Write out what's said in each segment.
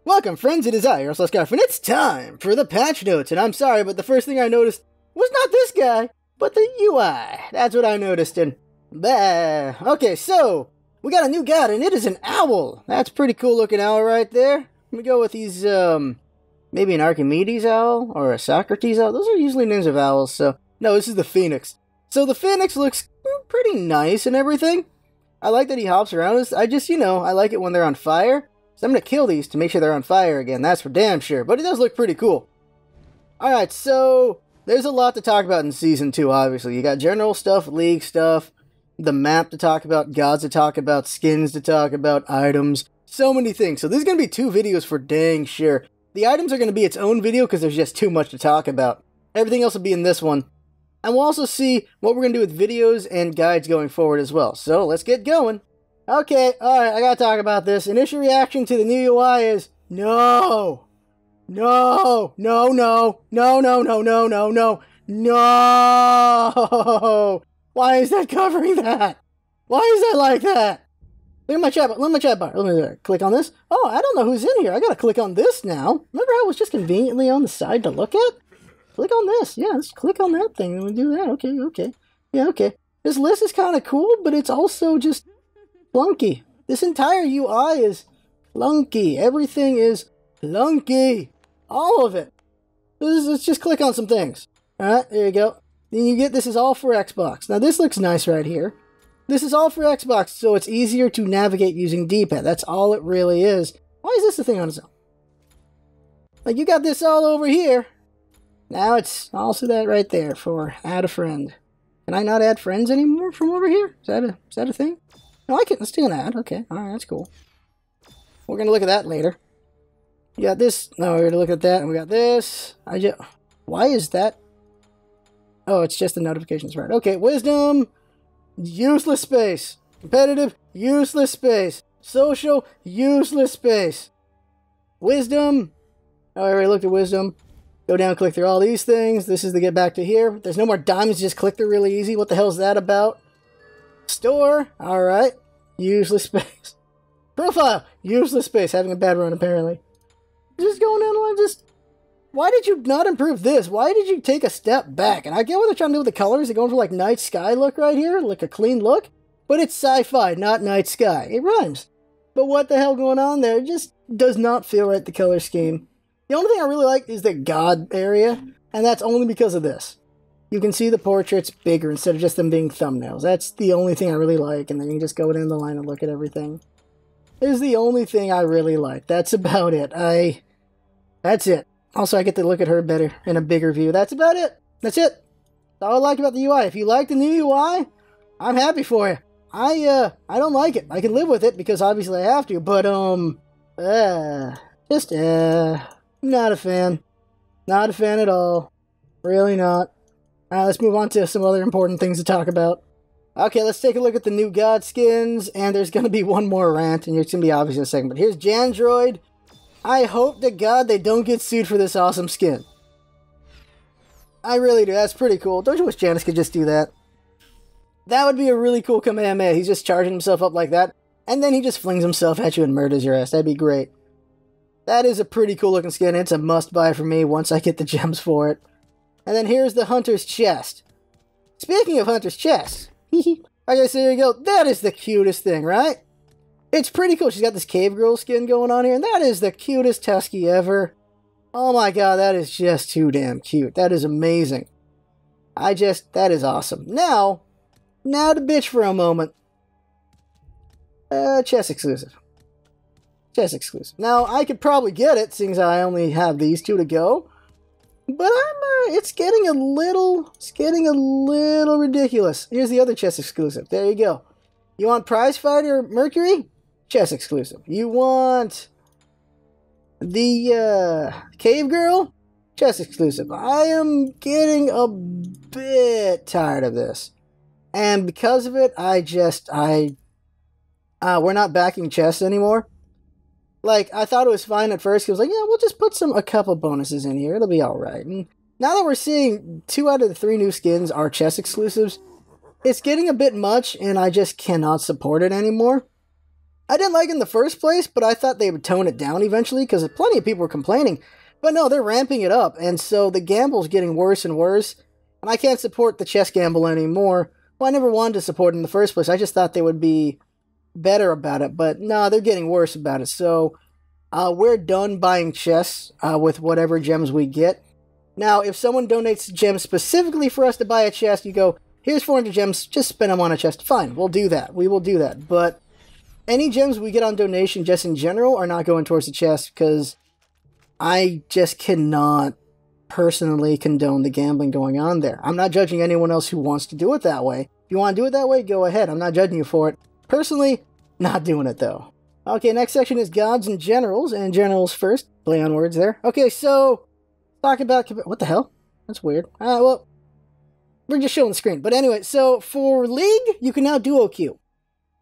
Welcome, friends, it is I, LostScarf, and it's time for the patch notes. And I'm sorry, but the first thing I noticed was not this guy, but the UI. That's what I noticed, and okay, so we got a new god, and it is an owl. That's a pretty cool looking owl right there. Let me go with these, maybe an Archimedes owl or a Socrates owl. Those are usually names of owls, so no, this is the Phoenix. So the Phoenix looks pretty nice and everything. I like that he hops around. I just, I like it when they're on fire. So I'm going to kill these to make sure they're on fire again. That's for damn sure. But it does look pretty cool. Alright, so there's a lot to talk about in Season 2, obviously. You got general stuff, league stuff, the map to talk about, gods to talk about, skins to talk about, items. So many things. So this is going to be 2 videos for dang sure. The items are going to be its own video because there's just too much to talk about. Everything else will be in this one. And we'll also see what we're going to do with videos and guides going forward as well. So let's get going. Okay, alright, I gotta talk about this. Initial reaction to the new UI is, no! No! No, no! No, no, no, no, no, no! No! Why is that covering that? Why is that like that? Look at my chat bar, Let me click on this. Oh, I don't know who's in here. I gotta click on this now. Remember how it was just conveniently on the side to look at? Click on this. Yeah, let's click on that thing and we'll do that. Okay, okay. Yeah, okay. This list is kind of cool, but it's also just clunky. This entire UI is clunky. Everything is clunky. All of it. Let's just click on some things. Alright, there you go. Then you get, this is all for Xbox. Now this looks nice right here. This is all for Xbox, so it's easier to navigate using D-pad. That's all it really is. Why is this the thing on its own? Like, you got this all over here. Now it's also that right there for add a friend. Can I not add friends anymore from over here? Is that a thing? No, I can. Let's do an ad. Okay. Alright, that's cool. We're going to look at that later. You got this. No, we're going to look at that. And we got this. Why is that? Oh, it's just the notifications, right? Okay. Wisdom. Useless space. Competitive. Useless space. Social. Useless space. Wisdom. Oh, I already looked at wisdom. Go down, click through all these things. This is to get back to here. There's no more diamonds. Just click through really easy. What the hell is that about? Store, alright. Useless space. Profile, useless space. Having a bad run, apparently. Just going down the line, why did you not improve this? Why did you take a step back? And I get what they're trying to do with the colors. They're going for like night sky look right here, like a clean look. But it's sci-fi, not night sky. It rhymes. But what the hell going on there? It just does not feel right, the color scheme. The only thing I really like is the god area. And that's only because of this. You can see the portraits bigger instead of just them being thumbnails. That's the only thing I really like. And then you can just go down the line and look at everything. It is the only thing I really like. That's about it. That's it. Also, I get to look at her better in a bigger view. That's about it. That's it. That's all I like about the UI. If you like the new UI, I'm happy for you. I don't like it. I can live with it because obviously I have to. But, not a fan. Not a fan at all. Really not. Alright, let's move on to some other important things to talk about. Okay, let's take a look at the new god skins, and there's going to be one more rant, and it's going to be obvious in a second, but here's Jandroid. I hope to God they don't get sued for this awesome skin. I really do, that's pretty cool. Don't you wish Janice could just do that? That would be a really cool Kamehameha. He's just charging himself up like that, and then he just flings himself at you and murders your ass. That'd be great. That is a pretty cool looking skin. It's a must-buy for me once I get the gems for it. And then here's the Hunter's Chest. Speaking of Hunter's Chest, okay, so there you go. That is the cutest thing, right? It's pretty cool. She's got this cave girl skin going on here, and that is the cutest Tusky ever. Oh my god, that is just too damn cute. That is amazing. That is awesome. Now to bitch for a moment. Chest exclusive. Chest exclusive. Now, I could probably get it, seeing as I only have these 2 to go. But it's getting a little ridiculous. Here's the other chest exclusive. There you go. You want Prize Fighter Mercury? Chest exclusive. You want the Cave Girl? Chest exclusive. I am getting a bit tired of this. And because of it, we're not backing chests anymore. Like, I thought it was fine at first. It was like, yeah, we'll just put a couple bonuses in here. It'll be alright. And now that we're seeing 2 out of the 3 new skins are chest exclusives, it's getting a bit much, and I just cannot support it anymore. I didn't like it in the first place, but I thought they would tone it down eventually, because plenty of people were complaining. But no, they're ramping it up, and so the gamble's getting worse and worse, and I can't support the chess gamble anymore. Well, I never wanted to support it in the first place. I just thought they would be better about it, but no, they're getting worse about it. So we're done buying chess with whatever gems we get. Now, if someone donates gems specifically for us to buy a chest, you go, here's 400 gems, just spend them on a chest. Fine, we'll do that. We will do that. But any gems we get on donation just in general are not going towards the chest, because I just cannot personally condone the gambling going on there. I'm not judging anyone else who wants to do it that way. If you want to do it that way, go ahead. I'm not judging you for it. Personally, not doing it though. Okay, next section is gods and generals first. Play on words there. Okay, so talk about... What the hell? That's weird. Alright, well, we're just showing the screen. But anyway, so for League, you can now duo queue.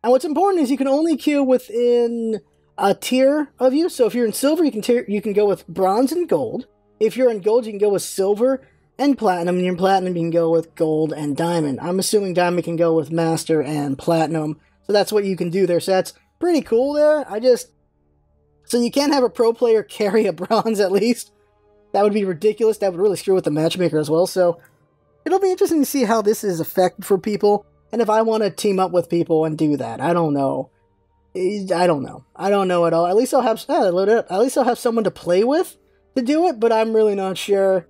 And what's important is you can only queue within a tier of you. So if you're in silver, you can go with bronze and gold. If you're in gold, you can go with silver and platinum. And you're in platinum, you can go with gold and diamond. I'm assuming diamond can go with master and platinum. So that's what you can do there. So that's pretty cool there. So you can't have a pro player carry a bronze at least. That would be ridiculous. That would really screw with the matchmaker as well. So it'll be interesting to see how this is affected for people. And if I want to team up with people and do that, I don't know. I don't know at all. At least I'll have load it up. At least I'll have someone to play with to do it, but I'm really not sure.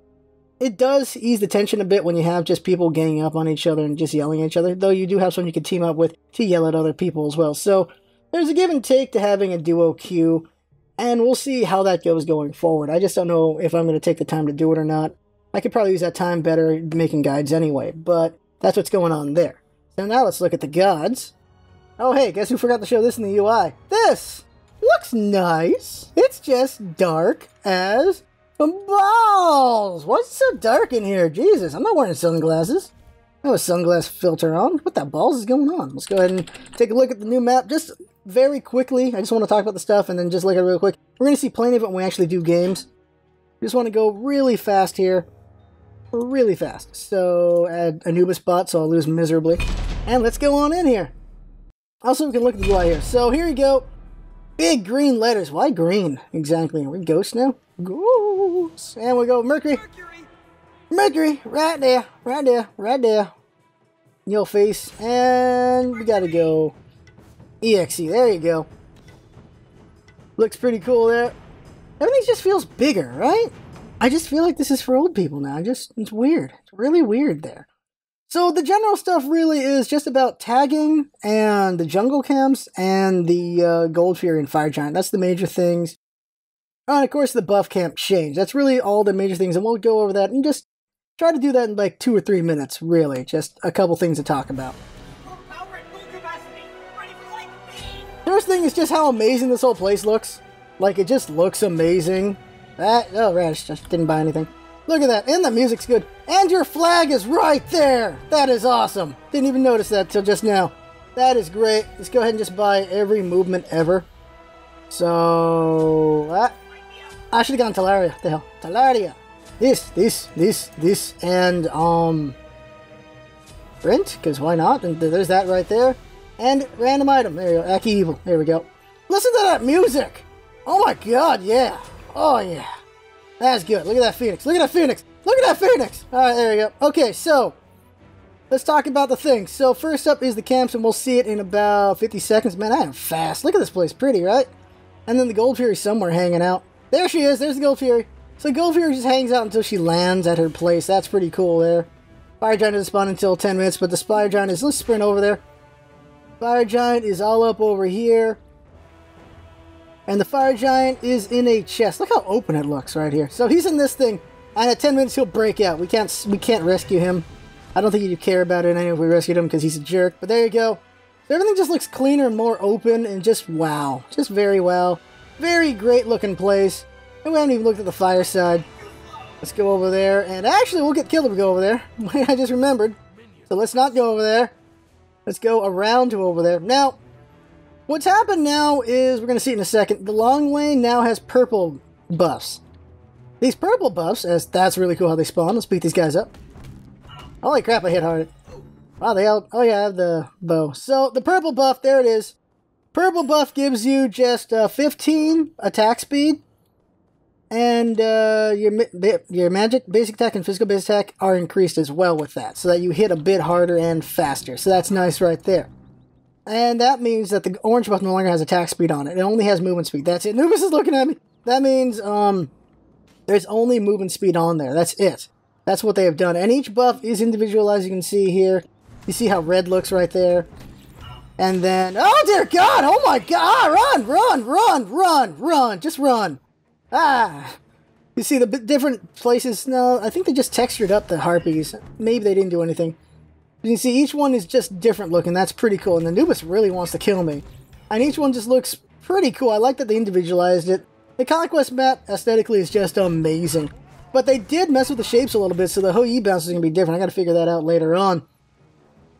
It does ease the tension a bit when you have just people ganging up on each other and just yelling at each other, though you do have someone you can team up with to yell at other people as well. So there's a give and take to having a duo queue, and we'll see how that goes going forward. I just don't know if I'm going to take the time to do it or not. I could probably use that time better making guides anyway, but that's what's going on there. So now let's look at the gods. Oh hey, guess who forgot to show this in the UI? This looks nice. It's just dark as balls. Why is it so dark in here? Jesus, I'm not wearing sunglasses. I have a sunglass filter on. What the balls is going on? Let's go ahead and take a look at the new map just very quickly. I just want to talk about the stuff and then just look at it real quick. We're going to see plenty of it when we actually do games. We just want to go really fast here. Really fast. So add Anubis bot so I'll lose miserably. And let's go on in here. Also, we can look at the UI here. So here you go. Big green letters. Why green? Exactly. Are we ghosts now? Ghosts. And we go Mercury. Mercury. Right there. Right there. Right there. Your face. And we gotta go EXE. There you go. Looks pretty cool there. Everything just feels bigger, right? I just feel like this is for old people now. It's weird. It's really weird there. So the general stuff really is just about tagging and the jungle camps and the Gold Fury and Fire Giant. That's the major things. And of course the buff camp change. That's really all the major things, and we'll go over that and just try to do that in like 2 or 3 minutes, really. Just a couple things to talk about. First thing is just how amazing this whole place looks. Like, it just looks amazing. Oh, Radish just didn't buy anything. Look at that, and the music's good. And your flag is right there! That is awesome! Didn't even notice that till just now. That is great. Let's go ahead and just buy every movement ever. So... I should have gone Talaria. What the hell? Talaria! This, and, Sprint, because why not? And there's that right there. And random item. There you go. Aki Evil. There we go. Listen to that music! Oh my god, yeah! Oh yeah. That's good. Look at that Phoenix. Look at that Phoenix. Look at that Phoenix. All right, there we go. Okay, so let's talk about the things. So first up is the camps, and we'll see it in about 50 seconds. Man, I am fast. Look at this place. Pretty, right? And then the Gold Fury somewhere hanging out. There she is. There's the Gold Fury. So Gold Fury just hangs out until she lands at her place. That's pretty cool there. Fire Giant doesn't spawn until 10 minutes, but the Fire Giant is... Let's sprint over there. Fire Giant is all up over here. And the Fire Giant is in a chest. Look how open it looks right here. So he's in this thing, and at 10 minutes he'll break out. We can't rescue him. I don't think you'd care about it anyway if we rescued him because he's a jerk. But there you go. So everything just looks cleaner and more open, and just wow. Just very wow. Very great looking place. And we haven't even looked at the fire side. Let's go over there. And actually, we'll get killed if we go over there. I just remembered. So let's not go over there. Let's go around to over there. Now... what's happened now is, we're going to see it in a second, the long lane now has purple buffs. These purple buffs, as that's really cool how they spawn. Let's beat these guys up. Holy crap, I hit hard. Wow, they all, oh yeah, I have the bow. So, the purple buff, there it is. Purple buff gives you just 15 attack speed, and your magic basic attack and physical basic attack are increased as well with that, so that you hit a bit harder and faster. So that's nice right there. And that means that the orange buff no longer has attack speed on it. It only has movement speed. That's it. Nubis is looking at me. That means there's only movement speed on there. That's it. That's what they have done. And each buff is individualized. You can see here. You see how red looks right there. And then, oh dear God! Oh my God! Run! Run! Run! Run! Run! Just run! Ah! You see the different places. No, I think they just textured up the harpies. Maybe they didn't do anything. You can see each one is just different looking. That's pretty cool. And the Anubis really wants to kill me. And each one just looks pretty cool. I like that they individualized it. The Conquest map aesthetically is just amazing. But they did mess with the shapes a little bit, so the Hou-Yi bounce is going to be different. I got to figure that out later on.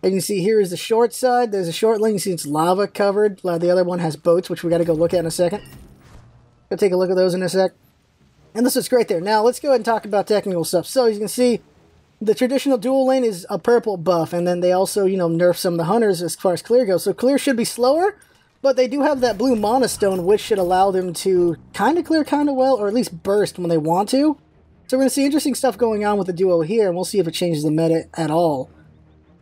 And you can see here is the short side. There's a short lane. You see it's lava covered. The other one has boats, which we got to go look at in a second. Go take a look at those in a sec. And this is great there. Now, let's go ahead and talk about technical stuff. So, as you can see, the traditional dual lane is a purple buff, and then they also, nerf some of the hunters as far as clear goes. So clear should be slower, but they do have that blue mana stone, which should allow them to kind of clear kind of well, or at least burst when they want to. So we're going to see interesting stuff going on with the duo here, and we'll see if it changes the meta at all.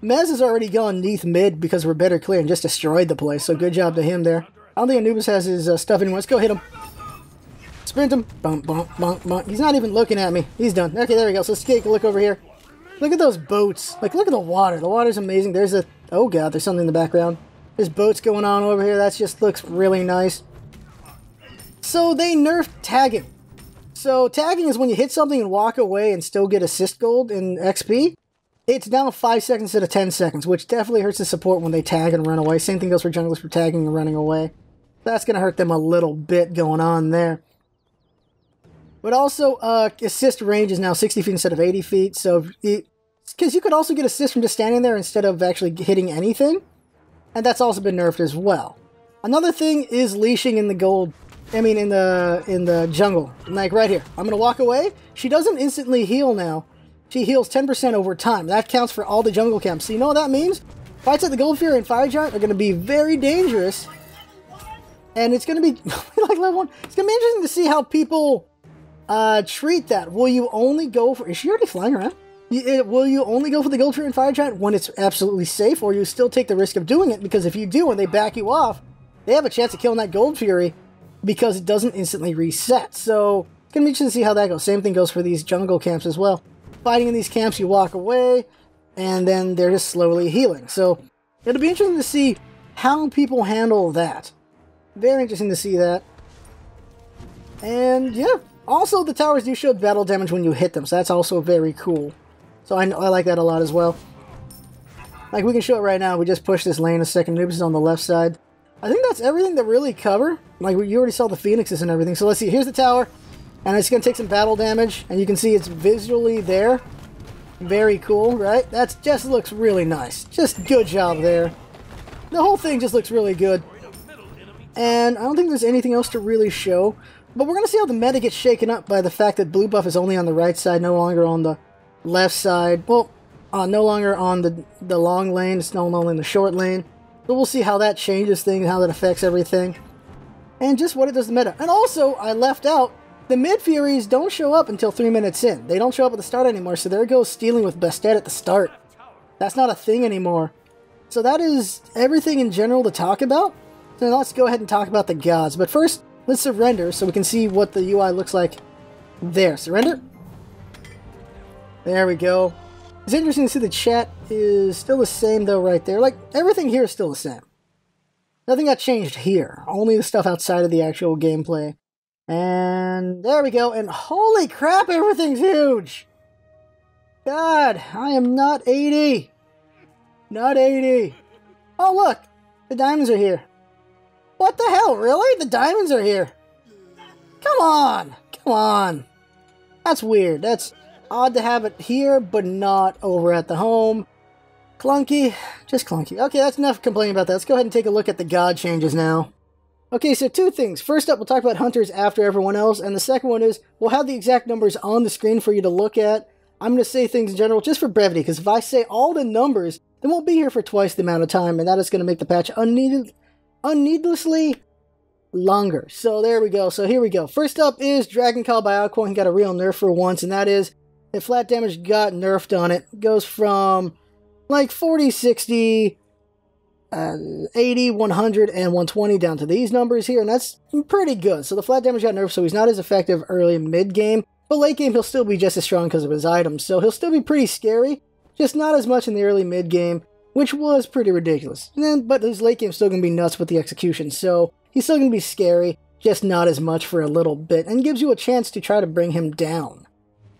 Mez has already gone Neath mid because we're better clear and just destroyed the place, so good job to him there. I don't think Anubis has his stuff anymore. Let's go hit him. Sprint him. Bump, bump, bump, bump. He's not even looking at me. He's done. Okay, there we go. So let's take a look over here. Look at those boats. Like, look at the water. The water's amazing. There's a... Oh, God, there's something in the background. There's boats going on over here. That just looks really nice. So, they nerfed tagging. So, tagging is when you hit something and walk away and still get assist gold in XP. It's now 5 seconds instead of 10 seconds, which definitely hurts the support when they tag and run away. Same thing goes for junglers for tagging and running away. That's going to hurt them a little bit going on there. But also, assist range is now 60 feet instead of 80 feet. So, because you could also get assist from just standing there instead of actually hitting anything. And that's also been nerfed as well. Another thing is leashing in the gold. I mean, in the jungle. Like right here. I'm going to walk away. She doesn't instantly heal now. She heals 10% over time. That counts for all the jungle camps. So you know what that means? Fights at the Gold Fury and Fire Giant are going to be very dangerous. And it's going to be, like level 1. It's going to be interesting to see how people... treat that. Will you only go for... Is she already flying around? Will you only go for the Gold Fury and Fire Giant when it's absolutely safe, or you still take the risk of doing it? Because if you do and they back you off, they have a chance of killing that Gold Fury because it doesn't instantly reset. So, it's going to be interesting to see how that goes. Same thing goes for these jungle camps as well. Fighting in these camps, you walk away, and then they're just slowly healing. So, it'll be interesting to see how people handle that. Very interesting to see that. And, yeah. Also, the towers do show battle damage when you hit them, so that's also very cool. So I like that a lot as well. Like, we can show it right now. We just pushed this lane a second. Noobs is on the left side. I think that's everything to really cover. Like, you already saw the phoenixes and everything. So let's see. Here's the tower. And it's going to take some battle damage. And you can see it's visually there. Very cool, right? That just looks really nice. Just good job there. The whole thing just looks really good. And I don't think there's anything else to really show. But we're going to see how the meta gets shaken up by the fact that blue buff is only on the right side, no longer on the left side. Well, no longer on the long lane, it's no longer in the short lane. So we'll see how that changes things, how that affects everything. And just what it does to the meta. And also, I left out, the mid-Furies don't show up until 3 minutes in. They don't show up at the start anymore, so there goes stealing with Bastet at the start. That's not a thing anymore. So that is everything in general to talk about. So let's go ahead and talk about the gods. But first, let's surrender so we can see what the UI looks like there. Surrender. There we go. It's interesting to see the chat is still the same though right there. Like, everything here is still the same. Nothing got changed here. Only the stuff outside of the actual gameplay. And there we go. And holy crap, everything's huge! God, I am not 80. Not 80. Oh, look! The diamonds are here. What the hell, really? The diamonds are here. Come on! Come on! That's weird. That's odd to have it here, but not over at the home. Clunky. Just clunky. Okay, that's enough complaining about that. Let's go ahead and take a look at the god changes now. Okay, so two things. First up, we'll talk about hunters after everyone else, and the second one is, we'll have the exact numbers on the screen for you to look at. I'm going to say things in general just for brevity, because if I say all the numbers, then we'll be here for twice the amount of time, and that is going to make the patch unneeded, unneedlessly longer. So there we go. So here we go. First up is Dragon Call by Alcorn. He got a real nerf for once, and that is if flat damage got nerfed on it. It goes from like 40, 60, 80, 100, and 120 down to these numbers here, and that's pretty good. So the flat damage got nerfed, so he's not as effective early and mid-game, but late game he'll still be just as strong because of his items. So he'll still be pretty scary, just not as much in the early mid-game, which was pretty ridiculous. But his late game's still going to be nuts with the execution, so he's still going to be scary, just not as much for a little bit, and gives you a chance to try to bring him down.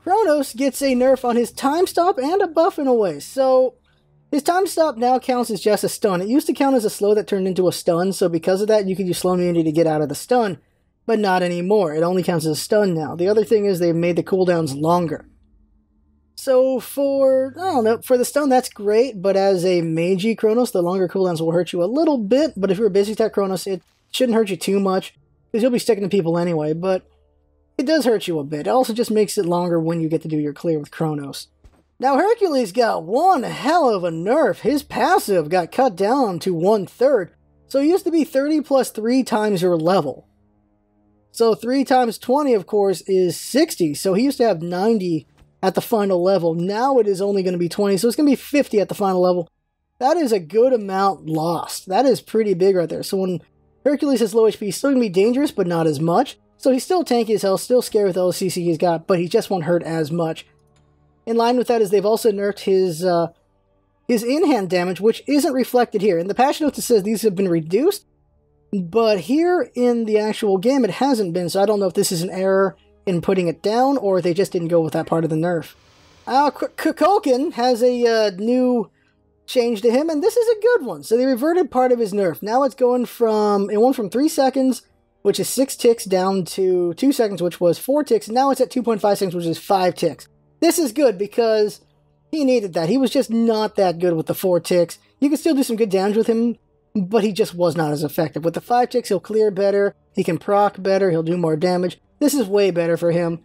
Chronos gets a nerf on his time stop and a buff in a way, so his time stop now counts as just a stun. It used to count as a slow that turned into a stun, so because of that, you could use slow immunity to get out of the stun, but not anymore. It only counts as a stun now. The other thing is they've made the cooldowns longer. So for the stun, that's great, but as a magey Chronos, the longer cooldowns will hurt you a little bit, but if you're a busy attack Chronos, it shouldn't hurt you too much, because you'll be sticking to people anyway, but it does hurt you a bit. It also just makes it longer when you get to do your clear with Chronos. Now, Hercules got one hell of a nerf. His passive got cut down to 1/3. So it used to be 30 plus 3 times your level. So 3 times 20, of course, is 60. So he used to have 90 at the final level. Now it is only going to be 20. So it's going to be 50 at the final level. That is a good amount lost. That is pretty big right there. So when Hercules has low HP, he's still going to be dangerous, but not as much. So he's still tanky as hell, still scary with all the CC he's got, but he just won't hurt as much. In line with that is they've also nerfed his in-hand damage, which isn't reflected here. In the patch notes it says these have been reduced, but here in the actual game it hasn't been, so I don't know if this is an error in putting it down, or they just didn't go with that part of the nerf. Kukulkan has a new change to him, and this is a good one. So they reverted part of his nerf. Now it's going from, it went from 3 seconds, which is 6 ticks, down to 2 seconds, which was 4 ticks, and now it's at 2.5 seconds, which is 5 ticks. This is good because he needed that. He was just not that good with the 4 ticks. You can still do some good damage with him, but he just was not as effective. With the 5 ticks, he'll clear better, he can proc better, he'll do more damage. This is way better for him,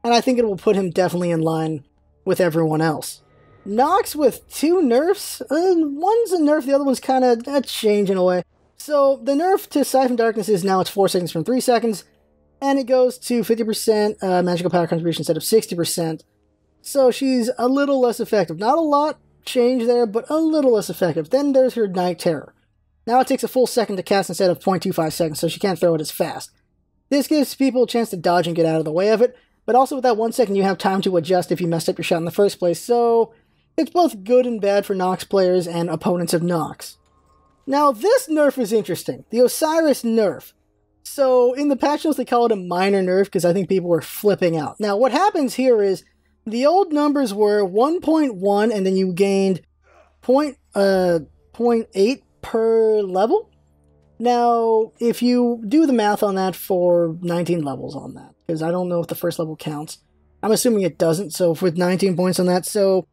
and I think it will put him definitely in line with everyone else. Knox with 2 nerfs. One's a nerf, the other one's kind of a change in a way. So the nerf to Siphon Darkness is now it's 4 seconds from 3 seconds, and it goes to 50% magical power contribution instead of 60%. So she's a little less effective. Not a lot change there, but a little less effective. Then there's her Night Terror. Now it takes a full second to cast instead of 0.25 seconds, so she can't throw it as fast. This gives people a chance to dodge and get out of the way of it, but also with that 1 second you have time to adjust if you messed up your shot in the first place, so it's both good and bad for Knox players and opponents of Knox. Now this nerf is interesting. The Osiris nerf. So in the patch notes they call it a minor nerf because I think people were flipping out. Now what happens here is the old numbers were 1.1 and then you gained 0.8 per level. Now, if you do the math on that for 19 levels on that, because I don't know if the first level counts. I'm assuming it doesn't, so with 19 points on that, so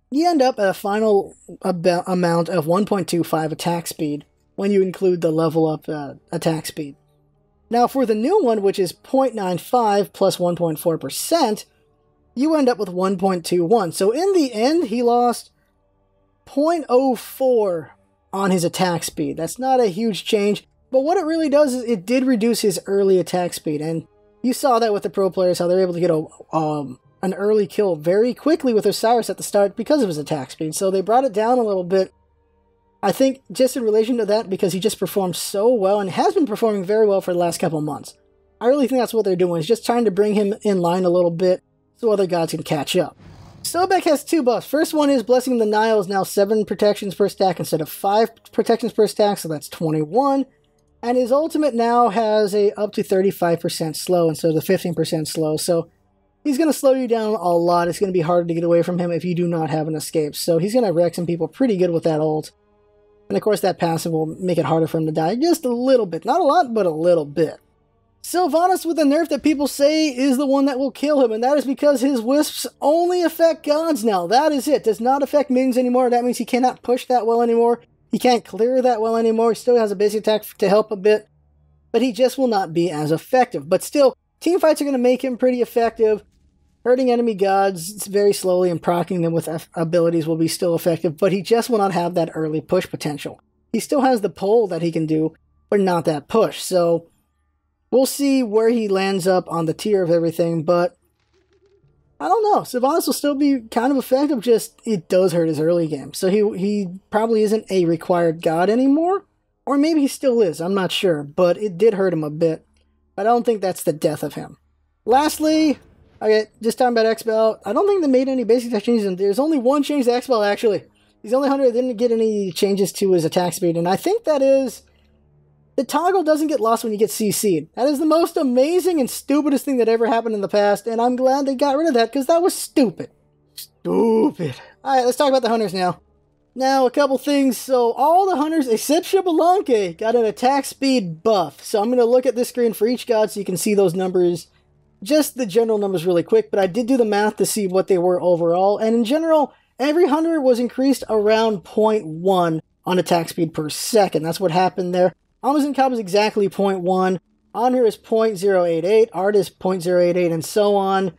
you end up at a final amount of 1.25 attack speed when you include the level up attack speed. Now, for the new one, which is 0.95 plus 1.4%, you end up with 1.21. So in the end, he lost 0.04 on his attack speed. That's not a huge change, but what it really does is it did reduce his early attack speed, and you saw that with the pro players, how they're able to get an early kill very quickly with Osiris at the start because of his attack speed. So they brought it down a little bit, I think, just in relation to that, because he just performed so well and has been performing very well for the last couple months. I really think that's what they're doing, is just trying to bring him in line a little bit so other gods can catch up. Sobek has 2 buffs. First one is Blessing of the Nile is now 7 protections per stack instead of 5 protections per stack, so that's 21. And his ultimate now has a up to 35% slow instead of the 15% slow, so he's going to slow you down a lot. It's going to be harder to get away from him if you do not have an escape, so he's going to wreck some people pretty good with that ult. And of course that passive will make it harder for him to die just a little bit. Not a lot, but a little bit. Sylvanas with a nerf that people say is the one that will kill him, and that is because his wisps only affect gods now. That is it. Does not affect minions anymore. That means he cannot push that well anymore. He can't clear that well anymore. He still has a busy attack to help a bit, but he just will not be as effective. But still, team fights are going to make him pretty effective. Hurting enemy gods very slowly and proccing them with abilities will be still effective, but he just will not have that early push potential. he still has the pull that he can do, but not that push. So we'll see where he lands up on the tier of everything, but I don't know. Sylvanas will still be kind of effective, just it does hurt his early game. So he probably isn't a required god anymore, or maybe he still is, I'm not sure, but it did hurt him a bit. But I don't think that's the death of him. Lastly, okay, just talking about X-Bell, I don't think they made any basic changes, and there's only one change to X-Bell, actually. He's the only hunter that didn't get any changes to his attack speed, and I think that is... the toggle doesn't get lost when you get CC'd. That is the most amazing and stupidest thing that ever happened in the past, and I'm glad they got rid of that, because that was stupid. Stupid. Alright, let's talk about the hunters now. Now, a couple things. So, all the hunters except Xbalanque got an attack speed buff. So, I'm going to look at this screen for each god so you can see those numbers, just the general numbers really quick, but I did do the math to see what they were overall, and in general, every hunter was increased around 0.1 on attack speed per second. That's what happened there. Amazon Cobb is exactly 0.1, Honor is 0.088, Art is 0.088, and so on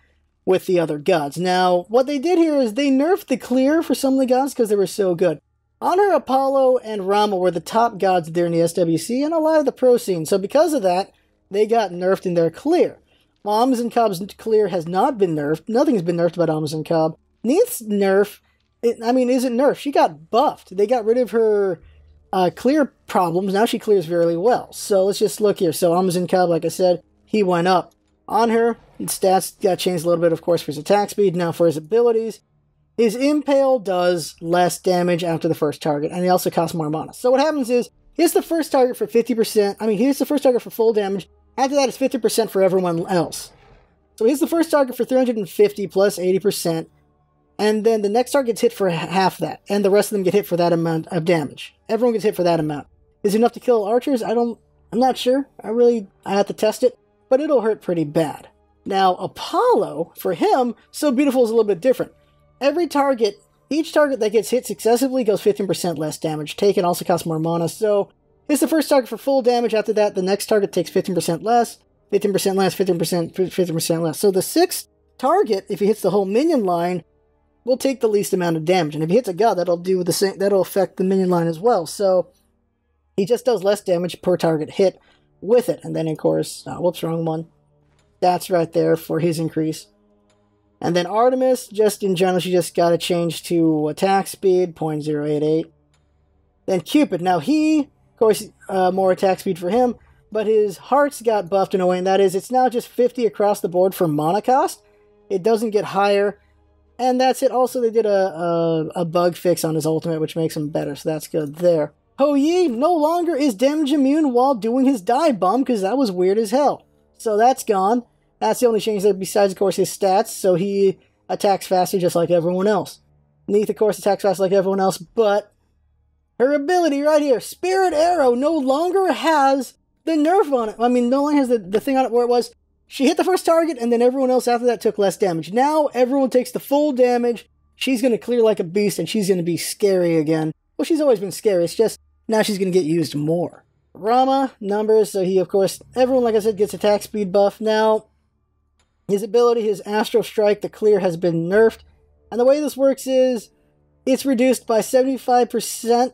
with the other gods. Now, what they did here is they nerfed the clear for some of the gods because they were so good. Honor, Apollo, and Rama were the top gods there in the SWC and a lot of the pro scene, so because of that, they got nerfed in their clear. While Amazon Cobb's clear has not been nerfed, nothing has been nerfed about Amazon Cobb. Neith's nerf, isn't nerfed, she got buffed. They got rid of her... clear problems. Now she clears very well. So let's just look here. So Amazon Cobb, like I said, he went up. On her, his stats got changed a little bit, of course, for his attack speed. Now for his abilities, his Impale does less damage after the first target, and he also costs more mana. So what happens is, he hits the first target for 50%. He hits the first target for full damage. After that, it's 50% for everyone else. So he hits the first target for 350 plus 80%. And then the next target gets hit for half that, and the rest of them get hit for that amount of damage. Everyone gets hit for that amount. Is it enough to kill archers? I'm not sure. I have to test it, but it'll hurt pretty bad. Now, Apollo, for him, So Beautiful is a little bit different. Each target that gets hit successively goes 15% less damage taken, also costs more mana, so it's the first target for full damage. After that, the next target takes 15% less, 15% less, 15% less. So the sixth target, if he hits the whole minion line, will take the least amount of damage, and if he hits a god, that'll do the same. That'll affect the minion line as well. So he just does less damage per target hit with it. And then, of course, whoops, wrong one. That's right there for his increase. And then Artemis, just in general, she just got to change to attack speed 0.088. Then Cupid, now he, of course, more attack speed for him, but his hearts got buffed in a way, and that is, it's now just 50 across the board for mana cost. It doesn't get higher. And that's it. Also, they did a bug fix on his ultimate, which makes him better, so that's good there. Ho Yi no longer is damage immune while doing his dive bomb, because that was weird as hell. So that's gone. That's the only change there, besides, of course, his stats, so he attacks faster just like everyone else. Neith, of course, attacks fast like everyone else, but her ability right here, Spirit Arrow, no longer has the nerf on it. No longer has the thing on it where it was, she hit the first target, and then everyone else after that took less damage. Now, everyone takes the full damage. She's going to clear like a beast, and she's going to be scary again. Well, she's always been scary. It's just, now she's going to get used more. Rama, numbers, so he, of course, everyone, like I said, gets attack speed buff. Now, his ability, his Astral Strike, the clear, has been nerfed. And the way this works is, it's reduced by 75%.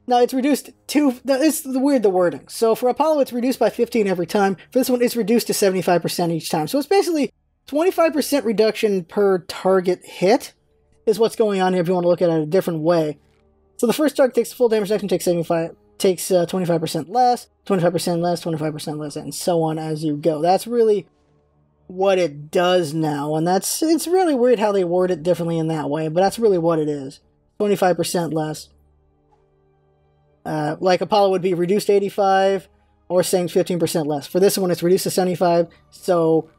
No, it's reduced to... It's the wording. So for Apollo, it's reduced by 15 every time. For this one, it's reduced to 75% each time. So it's basically 25% reduction per target hit is what's going on here if you want to look at it a different way. So the first target takes full damage, next one takes 25% less, 25% less, 25% less, and so on as you go. That's really what it does now, and it's really weird how they word it differently in that way, but that's really what it is. 25% less. Like Apollo would be reduced to 85, or saying 15% less. For this one, it's reduced to 75, so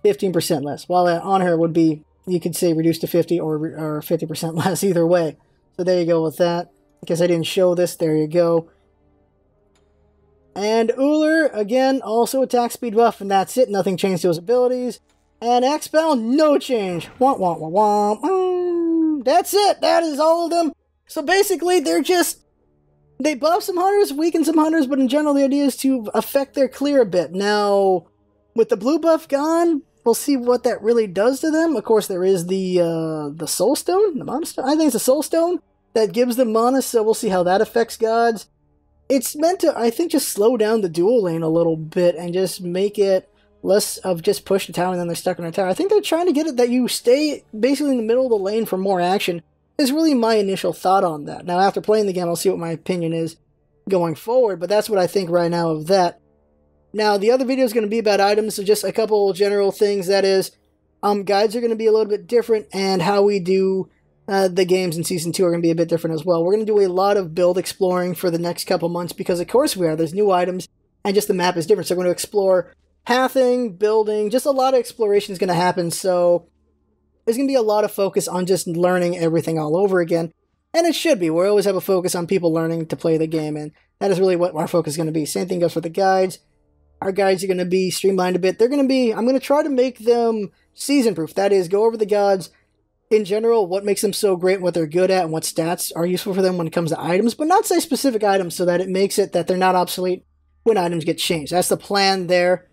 15% less. While on her would be, you could say reduced to 50 or 50% less, either way. So there you go with that. Because I didn't show this, there you go. And Uller, again, also attack speed buff, and that's it. Nothing changed to his abilities. And X-Bound, no change. Womp, womp, womp, womp. That's it. That is all of them. So basically, they buff some hunters, weaken some hunters, but in general, the idea is to affect their clear a bit. Now, with the blue buff gone, we'll see what that really does to them. Of course, there is the Soul Stone, the Mana Stone. I think it's a Soul Stone. that gives them mana, so we'll see how that affects gods. It's meant to, I think, just slow down the dual lane a little bit and just make it less of just push the tower and then they're stuck in a tower. I think they're trying to get it that you stay basically in the middle of the lane for more action, is really my initial thought on that. Now, after playing the game, I'll see what my opinion is going forward, but that's what I think right now of that. Now, the other video is going to be about items, so just a couple general things. That is, guides are going to be a little bit different, and how we do the games in Season 2 are going to be a bit different as well. We're going to do a lot of build exploring for the next couple months, because of course we are. There's new items, and just the map is different, so we're going to explore pathing, building, just a lot of exploration is going to happen, so there's going to be a lot of focus on just learning everything all over again. And it should be. We always have a focus on people learning to play the game, and that is really what our focus is going to be. Same thing goes for the guides. Our guides are going to be streamlined a bit. They're going to be, I'm going to try to make them season-proof. That is, go over the gods in general, what makes them so great, what they're good at, and what stats are useful for them when it comes to items, but not say specific items so that it makes it that they're not obsolete when items get changed. That's the plan there.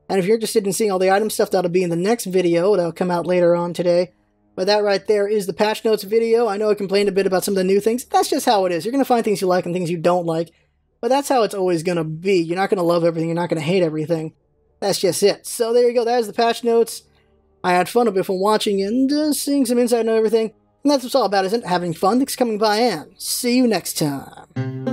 And if you're interested in seeing all the item stuff, that'll be in the next video. That'll come out later on today. But that right there is the patch notes video. I know I complained a bit about some of the new things. That's just how it is. You're going to find things you like and things you don't like. But that's how it's always going to be. You're not going to love everything. You're not going to hate everything. That's just it. So there you go. That is the patch notes. I had fun a bit from watching and seeing some insight and everything. And that's what it's all about, isn't it? Having fun. Thanks for coming by, and see you next time.